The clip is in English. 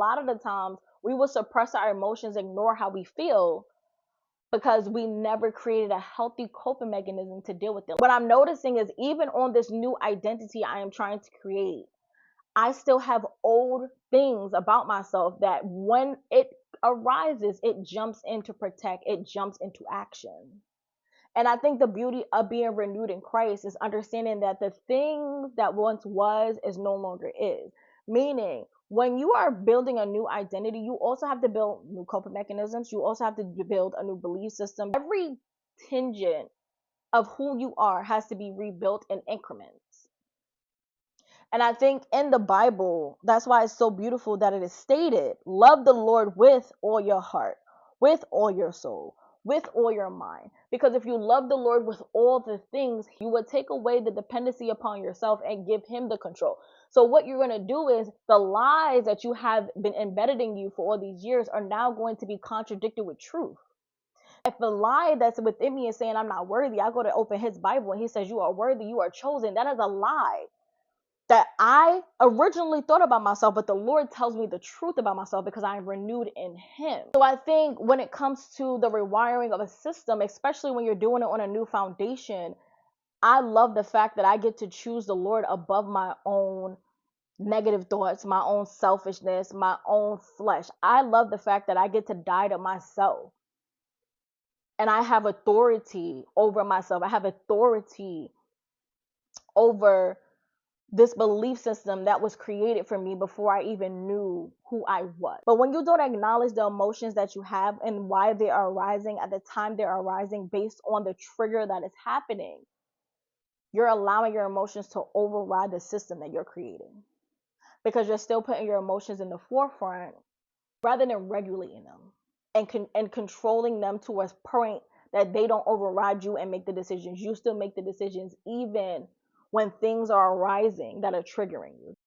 lot of the times we will suppress our emotions, ignore how we feel, because we never created a healthy coping mechanism to deal with it. What I'm noticing is, even on this new identity I am trying to create, I still have old things about myself that when it arises, it jumps in to protect, it jumps into action. And I think the beauty of being renewed in Christ is understanding that the thing that once was is no longer is. Meaning, when you are building a new identity, you also have to build new coping mechanisms. You also have to build a new belief system. Every tingent of who you are has to be rebuilt in increments. And I think in the Bible, that's why it's so beautiful that it is stated, love the Lord with all your heart, with all your soul, with all your mind. Because if you love the Lord with all the things, you would take away the dependency upon yourself and give him the control. So what you're going to do is, the lies that you have been embedded in you for all these years are now going to be contradicted with truth. If the lie that's within me is saying I'm not worthy, I go to open his Bible and he says you are worthy, you are chosen. That is a lie that I originally thought about myself, but the Lord tells me the truth about myself because I am renewed in him. So I think when it comes to the rewiring of a system, especially when you're doing it on a new foundation, I love the fact that I get to choose the Lord above my own negative thoughts, my own selfishness, my own flesh. I love the fact that I get to die to myself. And I have authority over myself. I have authority over this belief system that was created for me before I even knew who I was. But when you don't acknowledge the emotions that you have and why they are arising at the time they're arising based on the trigger that is happening, you're allowing your emotions to override the system that you're creating, because you're still putting your emotions in the forefront rather than regulating them and controlling them to a point that they don't override you and make the decisions. You still make the decisions even when things are arising that are triggering you.